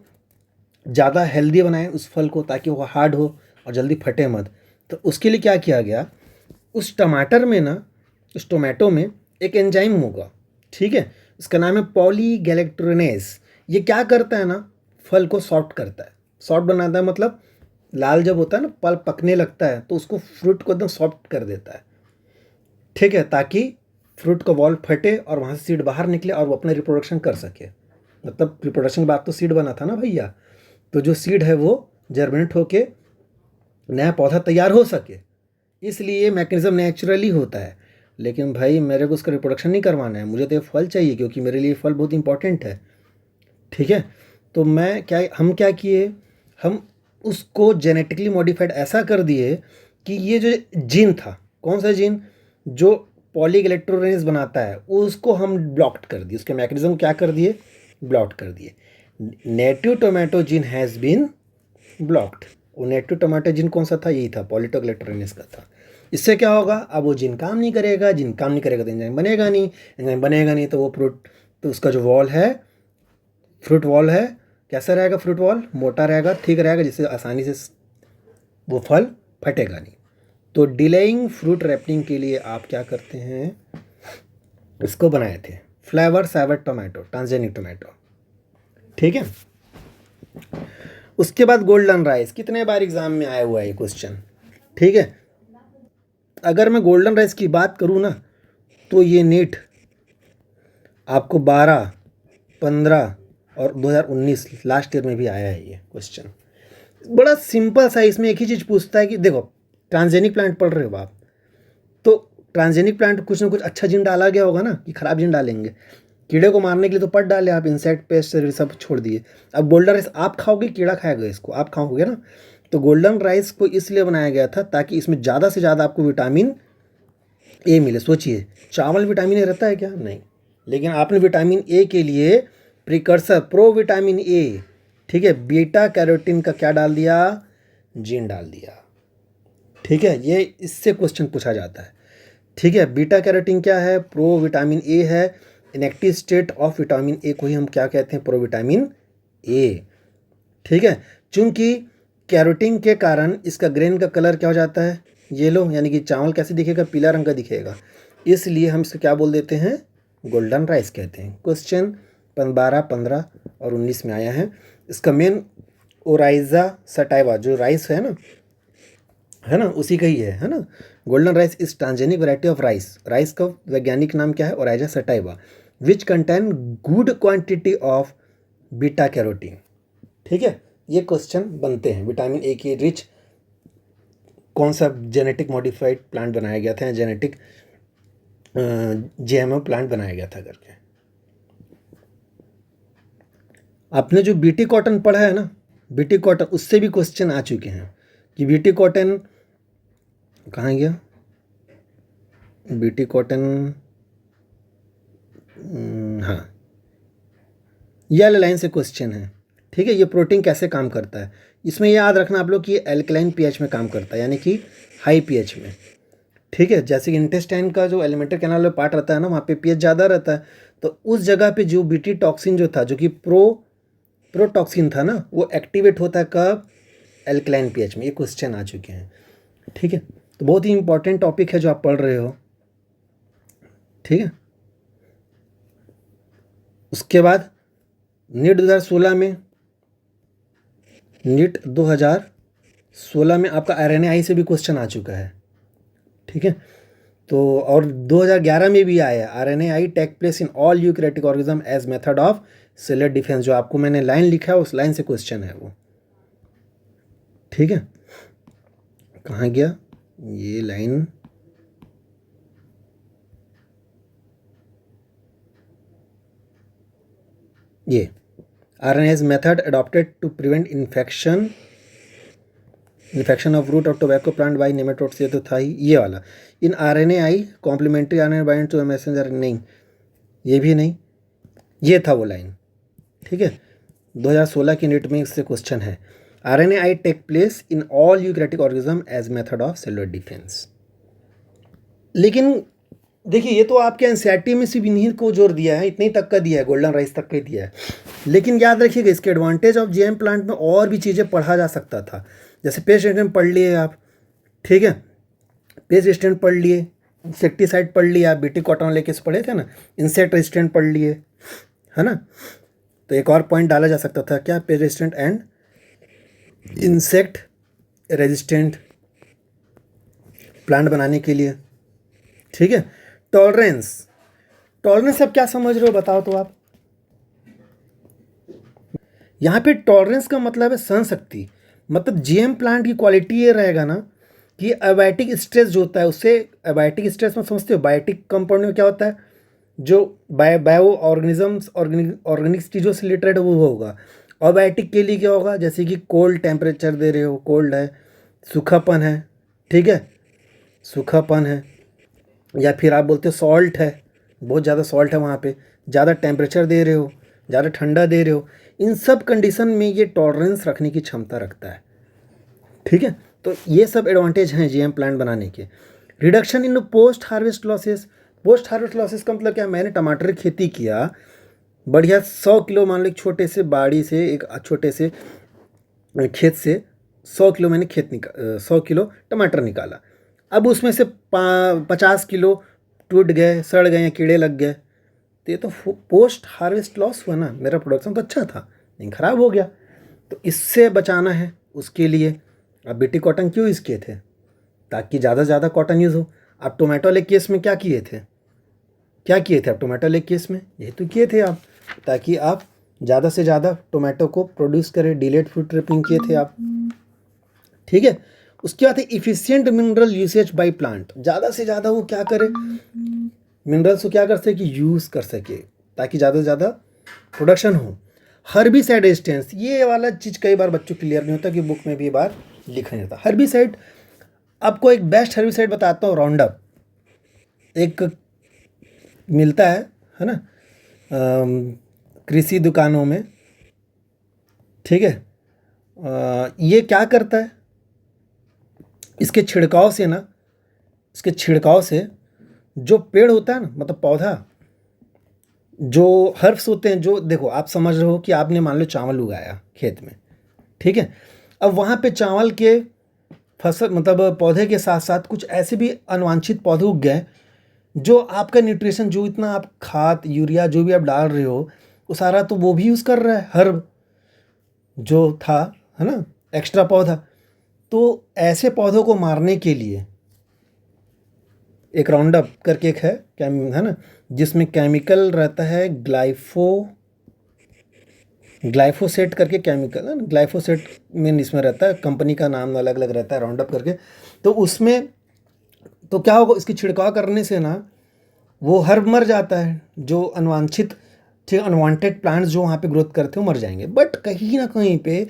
ज़्यादा हेल्दी बनाएं उस फल को, ताकि वो हार्ड हो और जल्दी फटे मत। तो उसके लिए क्या किया गया, उस टमाटर में ना, उस टोमेटो में एक एंजाइम होगा, ठीक है, इसका नाम है पॉलीगैलेक्टोरेनेज। ये क्या करता है ना, फल को सॉफ्ट करता है, सॉफ्ट बनाता है, मतलब लाल जब होता है ना, फल पकने लगता है तो उसको, फ्रूट को एकदम सॉफ्ट कर देता है। ठीक है, ताकि फ्रूट का वॉल फटे और वहाँ से सीड बाहर निकले और वो अपना रिप्रोडक्शन कर सके। मतलब रिप्रोडक्शन के बाद तो सीड बना था ना भैया, तो जो सीड है वो जर्मिनेट होके नया पौधा तैयार हो सके, इसलिए ये मैकेनिज्म नेचुरली होता है। लेकिन भाई मेरे को उसका रिप्रोडक्शन नहीं करवाना है, मुझे तो ये फल चाहिए, क्योंकि मेरे लिए फल बहुत इंपॉर्टेंट है। ठीक है, तो हम क्या किए, हम उसको जेनेटिकली मॉडिफाइड ऐसा कर दिए कि ये जो जीन था, कौन सा जीन, जो पॉलीगैलेक्टोरेनेज बनाता है, उसको हम ब्लॉक्ड कर दिए, उसके मैकेनिज्म क्या कर दिए, ब्लॉक्ड कर दिए। Native tomato gene has been blocked. वो नेटिव टोमेटो जीन कौन सा था, यही था, पॉलीगैलेक्टोरेनेज का था। इससे क्या होगा, अब वो जीन काम नहीं करेगा, जीन काम नहीं करेगा तो एंजाइम बनेगा नहीं, एंजाइम बनेगा नहीं तो वो फ्रूट, तो उसका जो वॉल है, फ्रूट वॉल है, कैसा रहेगा, फ्रूट वॉल मोटा रहेगा, ठीक रहेगा, जिससे आसानी से वो फल फटेगा नहीं। तो डिलेइंग फ्रूट रैपनिंग के लिए आप क्या करते हैं, इसको बनाए थे फ्लेवर सैवर टोमेटो, ट्रांसजेनिक टोमेटो। ठीक है, उसके बाद गोल्डन राइस, कितने बार एग्जाम में आया हुआ है ये क्वेश्चन। ठीक है, अगर मैं गोल्डन राइस की बात करूँ ना, तो ये नीट आपको 12, 15 और 2019 लास्ट ईयर में भी आया है ये क्वेश्चन। बड़ा सिंपल सा, इसमें एक ही चीज़ पूछता है कि देखो, ट्रांसजेनिक प्लांट पढ़ रहे हो आप, तो ट्रांसजेनिक प्लांट कुछ ना कुछ अच्छा जीन डाला गया होगा ना, कि खराब जीन डालेंगे। कीड़े को मारने के लिए तो पट डाले आप, इंसेक्ट पेस्ट सब छोड़ दिए। अब गोल्डन राइस आप खाओगे, कीड़ा खाएगा इसको, आप खाओगे ना। तो गोल्डन राइस को इसलिए बनाया गया था ताकि इसमें ज़्यादा से ज़्यादा आपको विटामिन ए मिले। सोचिए, चावल विटामिन ए रहता है क्या, नहीं, लेकिन आपने विटामिन ए के लिए प्रिकर्सर प्रो विटामिन ए, ठीक है, बीटा कैरोटीन का क्या डाल दिया, जीन डाल दिया। ठीक है, ये इससे क्वेश्चन पूछा जाता है। ठीक है, बीटा कैरोटीन क्या है, प्रो विटामिन ए है, inactive state of vitamin A को ही हम क्या कहते हैं, प्रो विटामिन ए। ठीक है, चूंकि कैरोटीन के कारण इसका ग्रेन का कलर क्या हो जाता है, येलो, यानी कि चावल कैसे दिखेगा, पीला रंग का दिखेगा, इसलिए हम इसको क्या बोल देते हैं, गोल्डन राइस कहते हैं। क्वेश्चन 12, 15 और 19 में आया है। इसका मेन ओराइजा सटाइवा जो राइस है ना, उसी का ही है ना। Golden rice is transgenic variety of rice, rice का वैज्ञानिक नाम क्या है, Oryza sativa, which contain good quantity of beta carotene. ठीक है, ये क्वेश्चन बनते हैं। विटामिन ए की रिच कौन सा जेनेटिक मॉडिफाइड प्लांट बनाया गया था, जेनेटिक जीएमओ प्लांट बनाया गया था करके। आपने जो बीटी कॉटन पढ़ा है ना, बीटी कॉटन, उससे भी क्वेश्चन आ चुके हैं कि बीटी कॉटन कहाँ गया, बीटी कॉटन, हाँ, ये वाले लाइन से क्वेश्चन है। ठीक है, ये प्रोटीन कैसे काम करता है, इसमें ये याद रखना आप लोग कि ये एल्कलाइन पीएच में काम करता है, यानी कि हाई पीएच में। ठीक है, जैसे कि इंटेस्टाइन का जो एलिमेंट्री कैनाल में पार्ट रहता है ना, वहाँ पे पीएच ज़्यादा रहता है, तो उस जगह पे जो बीटी टॉक्सिन जो था, जो कि प्रोटॉक्सिन था ना, वो एक्टिवेट होता है कब, एल्कलाइन पीएच में। ये क्वेश्चन आ चुके हैं। ठीक है, तो बहुत ही इंपॉर्टेंट टॉपिक है जो आप पढ़ रहे हो। ठीक है, उसके बाद नीट 2016 में, नीट 2016 में आपका आरएनएआई से भी क्वेश्चन आ चुका है। ठीक है, तो और 2011 में भी आया है, RNAi take place in all eukaryotic organism as method of cellular defence. जो आपको मैंने लाइन लिखा है उस लाइन से क्वेश्चन है वो। ठीक है, कहाँ गया ये लाइन, ये RNA's method adopted to prevent infection of root of tobacco plant by nematodes, ये तो था ही ये वाला। In RNAi complementary RNA bind to messenger, नहीं, ये भी नहीं, ये था वो लाइन। ठीक है, 2016 की नीट में इससे क्वेश्चन है, RNAi take place in all eukaryotic organism as method of cellular defence. लेकिन देखिए, ये तो आपके एनसीईआरटी में सिर्फ इन्हीं को जोर दिया है, इतने तक का दिया है, गोल्डन राइस तक का दिया है। लेकिन याद रखिएगा, इसके एडवांटेज ऑफ जीएम प्लांट में और भी चीज़ें पढ़ा जा सकता था। जैसे पेस्ट रेजिस्टेंट पढ़ लिए आप, ठीक है, पेस्ट रेजिस्टेंट पढ़ लिए, इंसेक्टिसाइड पढ़ लिया, बीटी कॉटन लेके पढ़े थे ना, इंसेक्ट रेजिस्टेंट पढ़ लिए, है ना। तो एक और पॉइंट डाला जा सकता था, क्या, pest resistant and insect resistant plant बनाने के लिए। ठीक है, टॉलरेंस, टॉलरेंस आप क्या समझ रहे हो बताओ तो आप। यहाँ पे टॉलरेंस का मतलब है सहन शक्ति। मतलब जीएम प्लांट की क्वालिटी ये रहेगा ना कि एबायोटिक स्ट्रेस जो होता है उससे, एबायोटिक स्ट्रेस में समझते हो, बायोटिक कंपाउंड में क्या होता है, जो बायो ऑर्गेनिजम्स ऑर्गेनिक्स चीज़ों से रिलेटेड वो होगा। अबायोटिक के लिए क्या होगा, जैसे कि कोल्ड टेम्परेचर दे रहे हो, कोल्ड है, सूखापन है, ठीक है, सूखापन है, या फिर आप बोलते हो सॉल्ट है, बहुत ज़्यादा सॉल्ट है वहाँ पे, ज़्यादा टेम्परेचर दे रहे हो, ज़्यादा ठंडा दे रहे हो, इन सब कंडीशन में ये टॉलरेंस रखने की क्षमता रखता है। ठीक है, तो ये सब एडवांटेज हैं जीएम प्लांट बनाने के। Reduction in post harvest losses, post harvest losses का मतलब क्या, मैंने टमाटर की खेती किया, बढ़िया 100 किलो मान लो, छोटे से बाड़ी से, एक छोटे से खेत से 100 किलो मैंने 100 किलो टमाटर निकाला। अब उसमें से 50 किलो टूट गए, सड़ गए या कीड़े लग गए, तो ये तो पोस्ट हार्वेस्ट लॉस हुआ ना। मेरा प्रोडक्शन तो अच्छा था लेकिन ख़राब हो गया, तो इससे बचाना है उसके लिए अब बीटी कॉटन क्यों यूज़ किए थे, ताकि ज़्यादा से ज़्यादा कॉटन यूज़ हो। आप टोमेटो वाले केस में क्या किए थे, क्या किए थे आप टोमेटो वाले केस में, यही तो किए थे आप, ताकि आप ज़्यादा से ज़्यादा टोमेटो को प्रोड्यूस करें, डिलेड फ्रूट ट्रिपिंग किए थे आप। ठीक है, उसके बाद है efficient mineral usage by plant, ज़्यादा से ज़्यादा वो क्या करे, मिनरल्स को क्या कर सके, यूज़ कर सके, ताकि ज़्यादा से ज़्यादा प्रोडक्शन हो। हर्बिसाइड रेजिस्टेंस, ये वाला चीज़ कई बार बच्चों क्लियर नहीं होता कि बुक में भी बार लिखा नहीं होता। हर्बिसाइड, आपको एक बेस्ट हर्बिसाइड बताता हूँ, राउंडअप एक मिलता है ना, कृषि दुकानों में। ठीक है, ये क्या करता है, इसके छिड़काव से ना, इसके छिड़काव से जो पेड़ होता है ना, मतलब पौधा, जो हर्ब्स होते हैं, जो देखो आप समझ रहे हो कि आपने मान लो चावल उगाया खेत में, ठीक है, अब वहाँ पे चावल के फसल मतलब पौधे के साथ साथ कुछ ऐसे भी अनवांछित पौधे उग गए जो आपका न्यूट्रिशन, जो इतना आप खाद यूरिया जो भी आप डाल रहे हो वो सारा तो वो भी यूज़ कर रहा है, हर्ब जो था, है ना, एक्स्ट्रा पौधा। तो ऐसे पौधों को मारने के लिए एक राउंडअप करके एक है ना, जिसमें केमिकल रहता है, ग्लाइफोसेट करके केमिकल है ना, ग्लाइफोसेट में इसमें रहता है, कंपनी का नाम अलग अलग रहता है, राउंडअप करके। तो उसमें तो क्या होगा, इसकी छिड़काव करने से ना वो हर्ब मर जाता है, जो अनवांछित ठीक है, अनवांटेड प्लांट्स जो वहाँ पे ग्रोथ करते हो मर जाएंगे, बट कहीं ना कहीं पे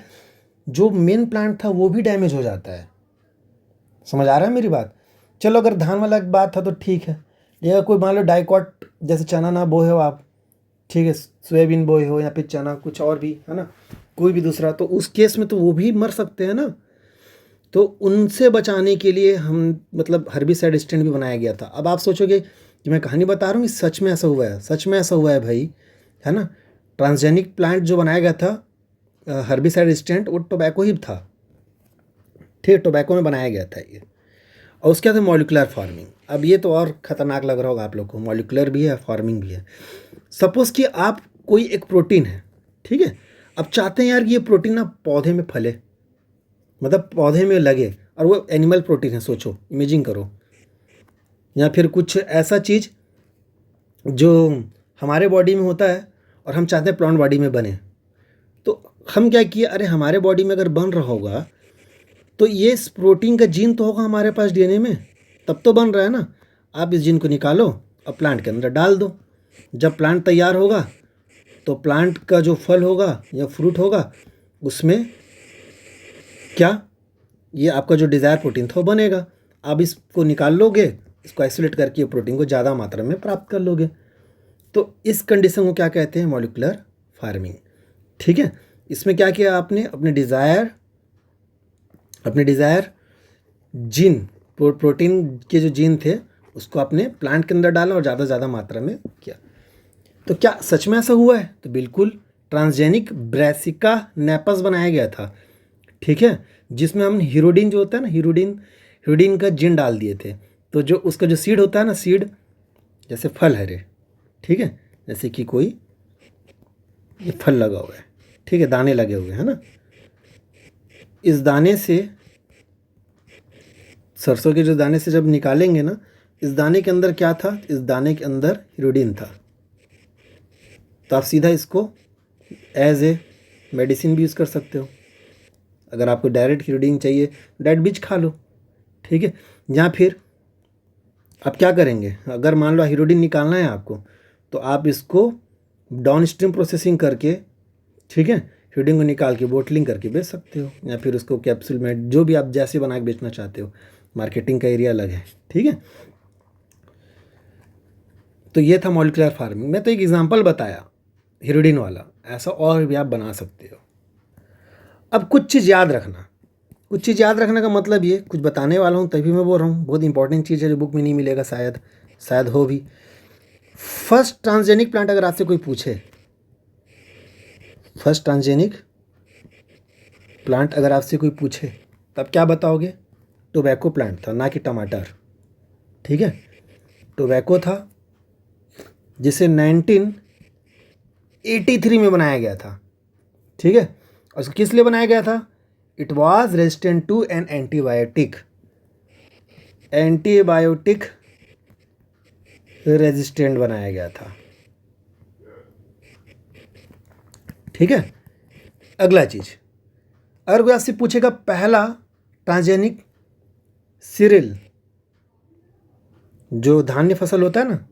जो मेन प्लांट था वो भी डैमेज हो जाता है। समझ आ रहा है मेरी बात? चलो अगर धान वाला बात था तो ठीक है, लेकिन अगर कोई मान लो डाइकॉट जैसे चना ना बोए हो आप, ठीक है, सोयाबीन बोए हो या फिर चना कुछ और भी है ना, कोई भी दूसरा, तो उस केस में तो वो भी मर सकते हैं ना। तो उनसे बचाने के लिए हम मतलब हर्बिसाइड स्टैंड भी बनाया गया था। अब आप सोचोगे कि मैं कहानी बता रहा हूँ, सच में ऐसा हुआ है, सच में ऐसा हुआ है भाई, है ना। ट्रांसजेनिक प्लांट जो बनाया गया था हर्बिसाइड स्टैंड, वो टोबैको ही था, ठीक है, टोबैको में बनाया गया था ये। और उसके बाद मॉलिकुलर फार्मिंग। अब ये तो और ख़तरनाक लग रहा होगा आप लोग को, मॉलिकुलर भी है फार्मिंग भी है। सपोज़ कि आप कोई एक प्रोटीन है, ठीक है, अब चाहते हैं यार कि ये प्रोटीन ना पौधे में फले, मतलब पौधे में लगे, और वो एनिमल प्रोटीन है, सोचो, इमेजिंग करो, या फिर कुछ ऐसा चीज़ जो हमारे बॉडी में होता है और हम चाहते हैं प्लांट बॉडी में बने। तो हम क्या किए, अरे हमारे बॉडी में अगर बन रहा होगा तो ये इस प्रोटीन का जीन तो होगा हमारे पास डीएनए में, तब तो बन रहा है ना। आप इस जीन को निकालो और प्लांट के अंदर डाल दो। जब प्लांट तैयार होगा तो प्लांट का जो फल होगा या फ्रूट होगा उसमें क्या, ये आपका जो डिज़ायर प्रोटीन था वो बनेगा। आप इसको निकाल लोगे, इसको आइसोलेट करके प्रोटीन को ज़्यादा मात्रा में प्राप्त कर लोगे। तो इस कंडीशन को क्या कहते हैं, मॉलिकुलर फार्मिंग, ठीक है। इसमें क्या किया आपने, अपने डिज़ायर जीन, प्रोटीन के जो जीन थे उसको आपने प्लांट के अंदर डाला और ज़्यादा से ज़्यादा मात्रा में किया। तो क्या सच में ऐसा हुआ है? तो बिल्कुल, ट्रांसजेनिक ब्रासिका नेपस बनाया गया था, ठीक है, जिसमें हम हीरोडिन जो होता है ना, हीरोडिन का जीन डाल दिए थे। तो जो उसका जो सीड होता है ना, सीड जैसे फल है रे, ठीक है, जैसे कि कोई ये फल लगा हुआ है, ठीक है, दाने लगे हुए हैं ना, इस दाने से, सरसों के जो दाने से जब निकालेंगे ना, इस दाने के अंदर क्या था, इस दाने के अंदर हीरोडिन था। तो आप सीधा इसको एज ए मेडिसिन भी यूज़ कर सकते हो। अगर आपको डायरेक्ट हीरोडिन चाहिए, डायरेक्ट बीज खा लो, ठीक है। या फिर आप क्या करेंगे, अगर मान लो हीरोडिन निकालना है आपको, तो आप इसको डाउन स्ट्रीम प्रोसेसिंग करके, ठीक है, हीरोडिन को निकाल के बोटलिंग करके बेच सकते हो, या फिर उसको कैप्सूल में, जो भी आप जैसे बना के बेचना चाहते हो, मार्केटिंग का एरिया अलग है, ठीक है। तो ये था मॉलिकुलर फार्मिंग। मैं तो एक एग्जांपल बताया हीरोडिन वाला, ऐसा और भी आप बना सकते हो। अब कुछ चीज़ याद रखना, कुछ चीज़ याद रखने का मतलब ये, कुछ बताने वाला हूँ तभी मैं बोल रहा हूँ, बहुत इंपॉर्टेंट चीज़ है जो बुक में नहीं मिलेगा, शायद हो भी। फर्स्ट ट्रांसजेनिक प्लांट अगर आपसे कोई पूछे, फर्स्ट ट्रांसजेनिक प्लांट अगर आपसे कोई पूछे, तब क्या बताओगे? टोबैको प्लांट था, ना कि टमाटर, ठीक है। टोबैको था जिसे 1983 में बनाया गया था, ठीक है। और उसको किस लिए बनाया गया था? It was resistant to an antibiotic resistant बनाया गया था, ठीक है। अगला चीज, अगर कोई आपसे पूछेगा पहला ट्रांसजेनिक सीरियल, जो धान्य फसल होता है ना,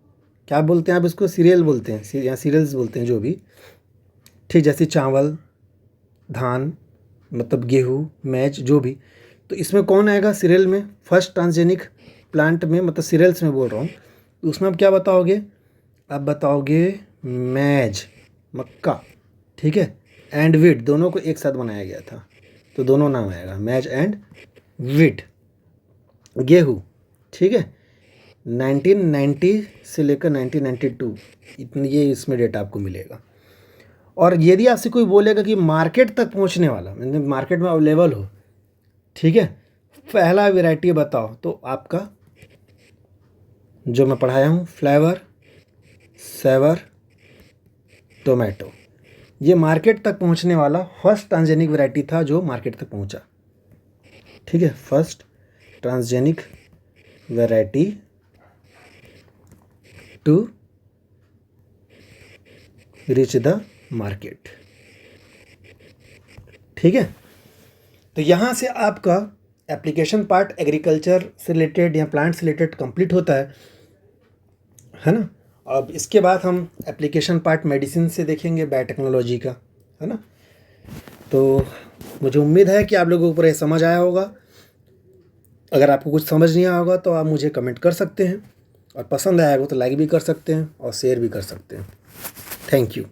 क्या बोलते हैं आप इसको, सीरियल बोलते हैं या सीरियल्स बोलते हैं, जो भी, ठीक, जैसे चावल, धान, मतलब गेहूँ, मैच, जो भी। तो इसमें कौन आएगा सीरियल में? फर्स्ट ट्रांसजेनिक प्लांट में, मतलब सीरियल्स में बोल रहा हूँ। तो उसमें आप क्या बताओगे? आप बताओगे मैज, मक्का, ठीक है, एंड वीट, दोनों को एक साथ बनाया गया था, तो दोनों नाम आएगा, मैज एंड वीट। गेहूँ, ठीक है, 1990 से लेकर 1992, इतनी ये इसमें डेटा आपको मिलेगा। और यदि आपसे कोई बोलेगा कि मार्केट तक पहुंचने वाला, मतलब मार्केट में अवेलेबल हो, ठीक है, पहला वैरायटी बताओ, तो आपका जो मैं पढ़ाया हूँ, फ्लेवर, सेवर, टोमेटो, ये मार्केट तक पहुंचने वाला फर्स्ट ट्रांसजेनिक वैरायटी था जो मार्केट तक पहुंचा, ठीक है। First transgenic variety to reach the market, ठीक है। तो यहाँ से आपका एप्लीकेशन पार्ट एग्रीकल्चर से रिलेटेड या प्लांट से रिलेटेड कंप्लीट होता है ना। अब इसके बाद हम एप्लीकेशन पार्ट मेडिसिन से देखेंगे बायोटेक्नोलॉजी का, है ना। तो मुझे उम्मीद है कि आप लोगों को ये समझ आया होगा। अगर आपको कुछ समझ नहीं आया होगा तो आप मुझे कमेंट कर सकते हैं, और पसंद आया हो तो लाइक भी कर सकते हैं और शेयर भी कर सकते हैं। Thank you.